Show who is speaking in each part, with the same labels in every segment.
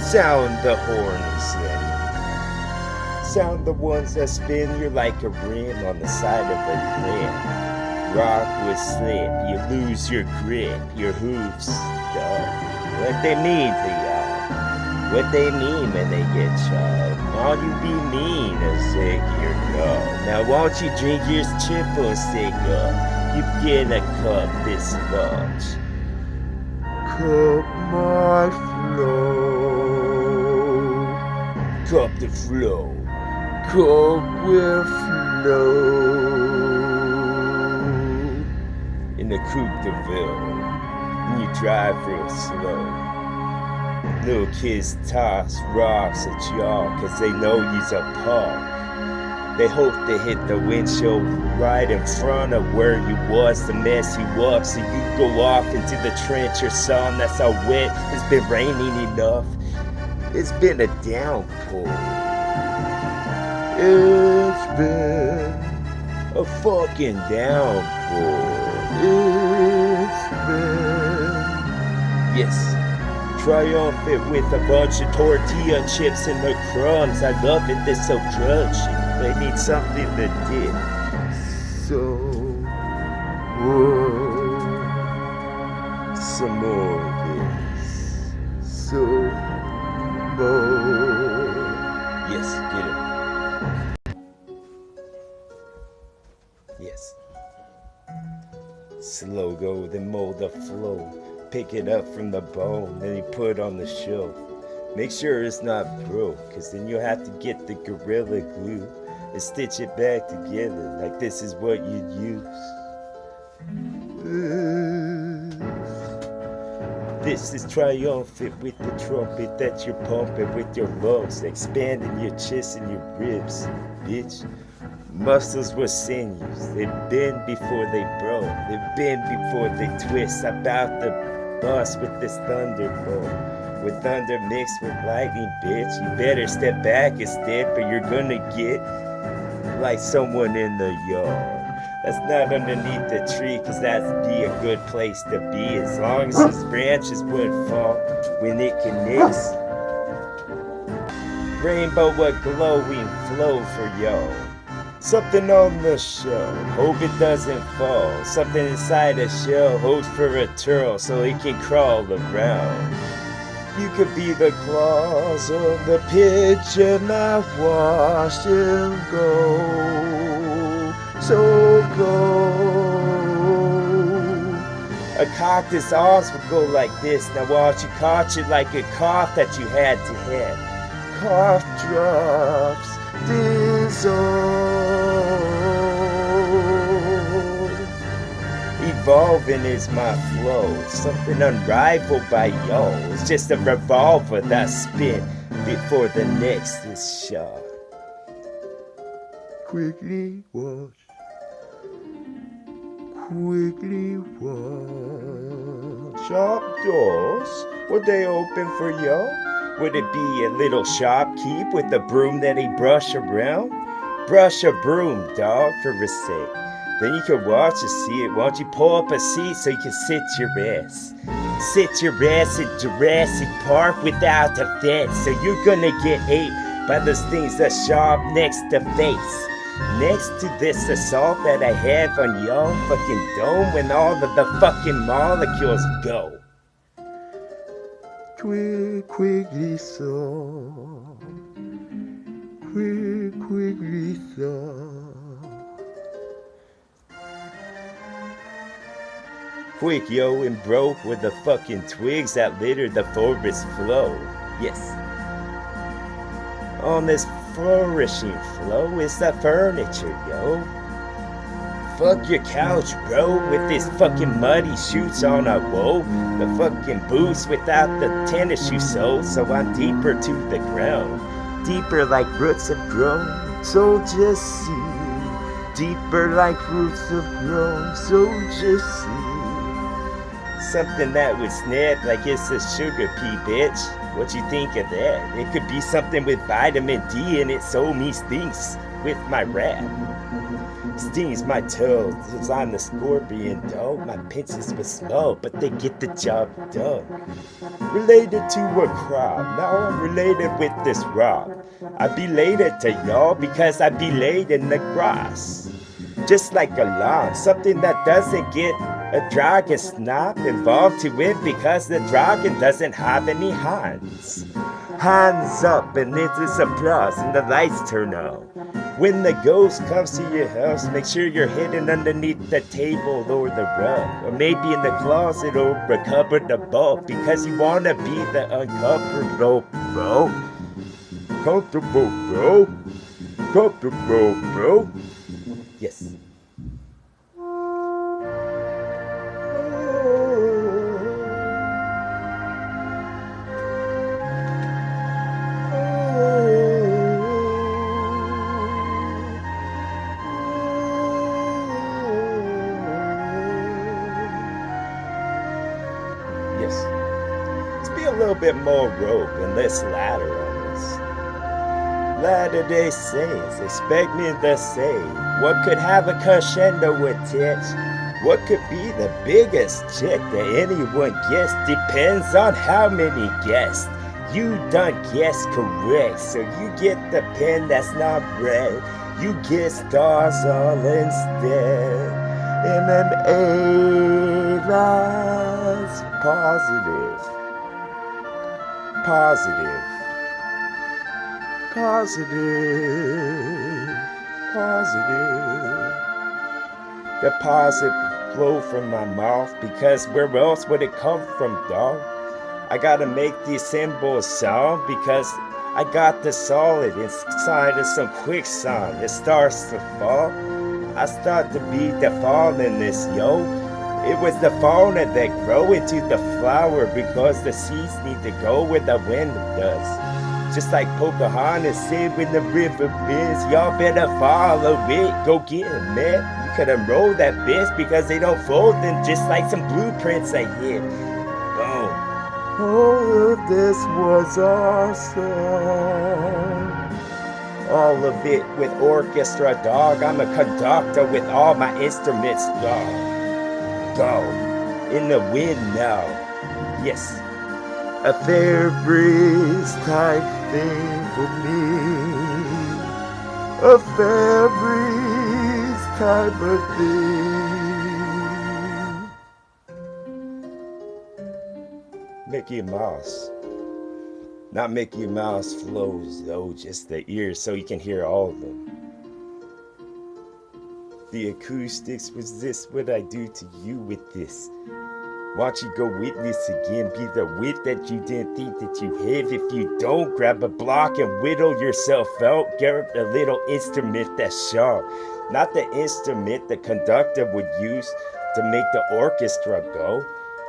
Speaker 1: Sound the horns then. Sound the ones that spin you like a rim on the side of a cliff. Rock would slip, you lose your grip, your hooves dull. What they mean to y'all? What they mean when they get chopped? Won't you be mean and take your cup? Now won't you drink your triple cigar? You get a cup this large. Cup my flow. Cup the flow. Cup will flow. In the Coupe de Ville, and you drive real slow. Little kids toss rocks at y'all cause they know you's a punk. They hope to hit the windshield right in front of where you was to mess you up so you go off into the trench or something. That's how wet. It's been raining enough. It's been a downpour. It's been a fucking downpour. It's been, yes, triumphant with a bunch of tortilla chips and the crumbs. I love it, they're so crunchy. They need something to dip. So, whoa, some more of this. So, more. Yes, get it. Yes. Slow go, then mold the flow. Pick it up from the bone, then you put it on the shelf. Make sure it's not broke, cause then you'll have to get the Gorilla Glue and stitch it back together like this is what you'd use. This is triumphant with the trumpet that you're pumping with your lungs, expanding your chest and your ribs, bitch. Muscles were sinews, they've been before they broke, they've been before they twist. About to bust with this thunderbolt, with thunder mixed with lightning, bitch. You better step back instead, or you're gonna get like someone in the yard. That's not underneath the tree, cause that'd be a good place to be, as long as his branches wouldn't fall when it connects. Rainbow a glowing flow for y'all. Something on the shell, hope it doesn't fall. Something inside a shell, hopes for a turtle so it can crawl around. You could be the claws of the pigeon that washed him go. So go. A cactus arms would go like this. Now watch you catch it like a cough that you had to have. Cough drops dissolve. Evolving is my flow, something unrivaled by y'all. It's just a revolver that spit before the next is shot. Quickly watch. Quickly watch. Shop doors, would they open for y'all? Would it be a little shopkeep with a broom that he brush around? Brush a broom, dog, for a sec. Then you can watch and see it. Won't you pull up a seat so you can sit your ass? Sit your ass at Jurassic Park without a fence. So you're gonna get ate by those things that sharp next to face. Next to this assault that I have on y'all fucking dome when all of the fucking molecules go. Quickly so. Quickly so. Quick, yo, and broke with the fucking twigs that litter the forest flow. Yes. On this flourishing flow is the furniture, yo. Fuck your couch, bro, with these fucking muddy shoes on a woe. The fucking boots without the tennis shoe sole, so I'm deeper to the ground. Deeper like roots have grown, so just see. Deeper like roots have grown, so just see. Something that would snap like it's a sugar pea, bitch. What you think of that? It could be something with vitamin D in it, so me stinks with my rap. stings my toes. Cause I'm the scorpion, dog. My pinches were small, but they get the job done. Related to a crop, now I'm related with this rock. I be related to y'all because I be laid in the grass. Just like a lawn, something that doesn't get a dragon snap involved to it because the dragon doesn't have any hands. Hands up and it is applause and the lights turn on. When the ghost comes to your house, make sure you're hidden underneath the table or the rug, or maybe in the closet or a cupboard above, because you wanna be the uncomfortable bro. Comfortable bro. Comfortable bro. Yes. Yes. Let's be a little bit more rope and less ladder on this. Latter-day Saints expect me to say what could have a crescendo attach. What could be the biggest check that anyone gets depends on how many guests. You done guessed correct, so you get the pen that's not red. You get stars all instead. In an A that's positive. Positive. Positive. Positive. Deposit flow from my mouth because where else would it come from, dog? I gotta make these symbols sound because I got the solid inside of some quicksand. It starts to fall. I start to be the fall in this, yo. It was the fauna that grow into the flower because the seeds need to go where the wind does. Just like Pocahontas said when the river bends, y'all better follow it. Go get it, man. You could unroll that bitch because they don't fold them just like some blueprints I hit. Boom. All of this was awesome. All of it with orchestra, dog. I'm a conductor with all my instruments, dog. Go. In the wind now. Yes. A fair breeze type thing for me. A fair breeze type of thing. Mickey Mouse. Not Mickey Mouse flows though, just the ears so you can hear all of them. The acoustics, was this what I do to you with this? Watch you go witness again, be the wit that you didn't think that you have. If you don't, grab a block and whittle yourself out. Grab a little instrument that's sharp. Not the instrument the conductor would use to make the orchestra go.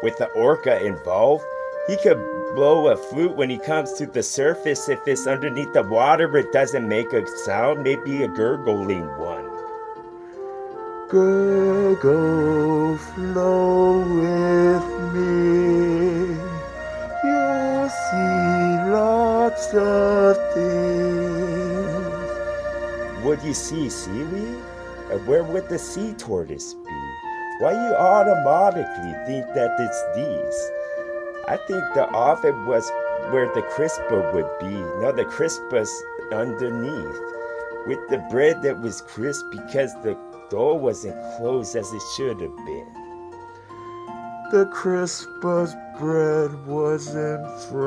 Speaker 1: With the orca involved, he could blow a flute when he comes to the surface. If it's underneath the water, it doesn't make a sound, maybe a gurgling one. Gurgle, flow with me. You'll see lots of things. What do you see, seaweed? Or where would the sea tortoise be? Why you automatically think that it's these? I think the oven was where the crisper would be. No, the crisper's underneath. With the bread that was crisp because the door wasn't closed as it should have been. The crisper's bread wasn't fresh.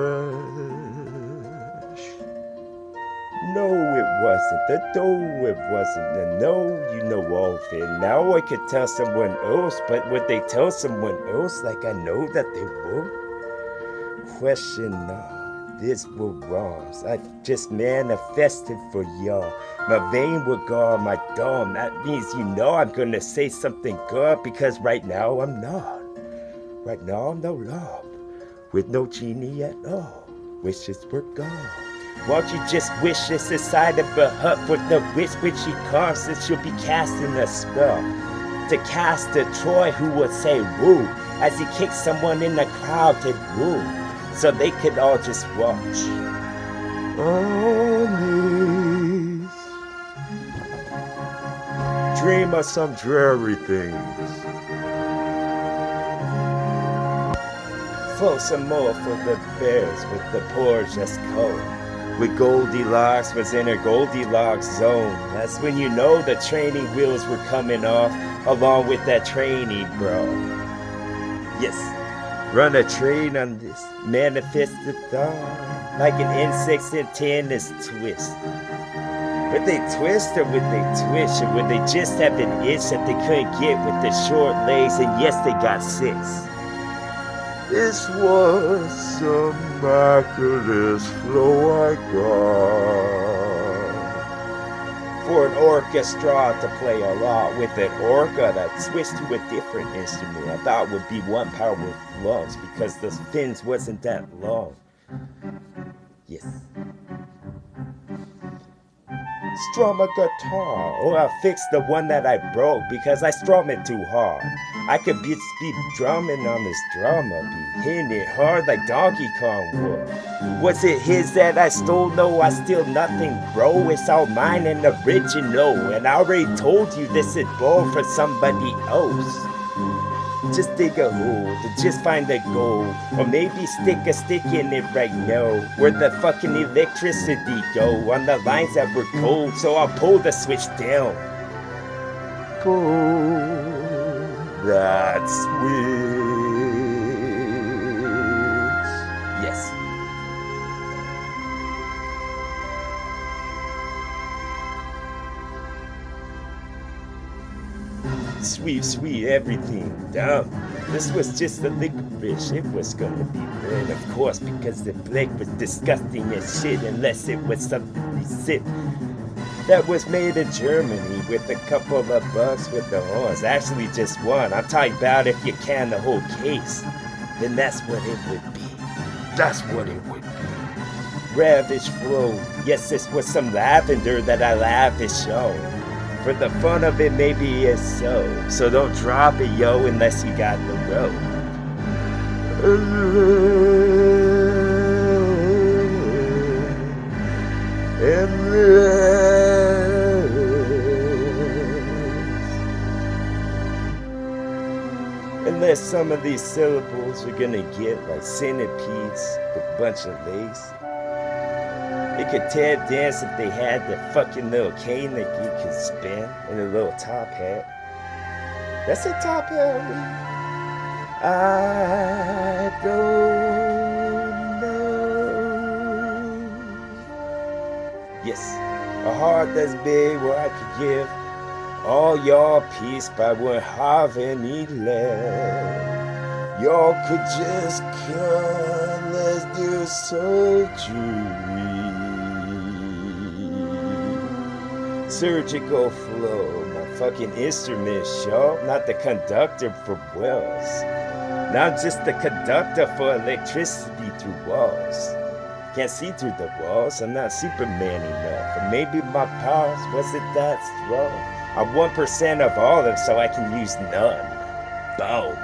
Speaker 1: No, it wasn't. The dough, it wasn't. And no, you know all of it. Now I could tell someone else, but would they tell someone else like I know that they would? Question not. This were wrongs. I just manifested for y'all. My vein will guard my dome. That means you know I'm gonna say something good because right now I'm not. Right now I'm no love. With no genie at all. Wishes were gone. Won't you just wish this inside of a hut for the witch when she comes and she'll be casting a spell. To cast a Troy who would say woo as he kicks someone in the crowd to woo. So they could all just watch. dream of some dreary things. For some more for the bears with the porch that's cold. With Goldilocks was in her Goldilocks zone. That's when you know the training wheels were coming off, along with that training, bro. Yes, run a train on this manifested thought, like an insect's antennas twist. Would they twist or would they twitch? Or would they just have an itch that they couldn't get with the short legs? And yes, they got 6. This was some miraculous flow I got. For an orchestra to play along with an orca that switched to a different instrument, I thought would be one power with lungs because the fins wasn't that long. Yes. Strum a guitar. Oh, I'll fix the one that I broke because I strum it too hard. I could be drumming on this drum, I'll be hitting it hard like Donkey Kong would. Was it his that I stole? No, I steal nothing, bro. It's all mine and original. And I already told you this is born for somebody else. Just dig a hole to just find the gold. Or maybe stick a stick in it right now. Where the fucking electricity go on the lines that were cold. So I'll pull the switch down. Pull that switch. Yes. Sweet, sweet everything down. This was just a licorice. It was gonna be red, of course, because the Blake was disgusting as shit unless it was something sip that was made in Germany with a couple of bucks with the horns. Actually, just one. I'm talking about if you can the whole case, then that's what it would be. That's what it would be. Ravish flow. Yes, this was some lavender that I lavish on. For the fun of it, maybe it's so. So don't drop it, yo, unless you got the rope. Unless some of these syllables are gonna get like centipedes with a bunch of legs. They could tap dance if they had the fucking little cane that you could spin and a little top hat. That's a top hat. I don't know. Yes, a heart that's big where I could give all y'all peace, but I wouldn't have any left. Y'all could just come, let's do surgery. Surgical flow, my fucking instrument show, not the conductor for wells. Now I'm just the conductor for electricity through walls. Can't see through the walls, I'm not Superman enough. Or maybe my powers wasn't that strong. I'm 1% of all of them, so I can use none. Boom.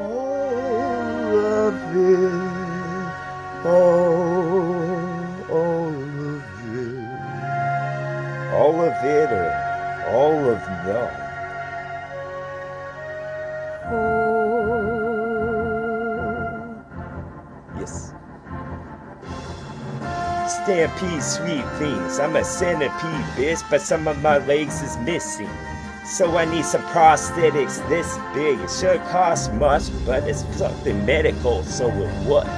Speaker 1: All of it, all of it. All of it or all of none. Yes. Stampede sweet things. I'm a centipede, bitch, but some of my legs is missing. So I need some prosthetics this big. It should cost much, but it's something medical, so it would.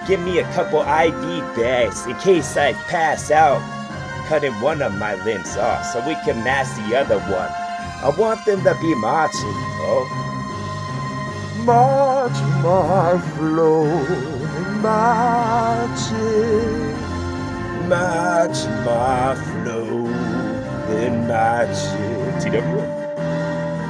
Speaker 1: Give me a couple IV bags in case I pass out, cutting one of my limbs off so we can match the other one. I want them to be marching, oh. March my flow, marching. Match my flow, then match it. TW.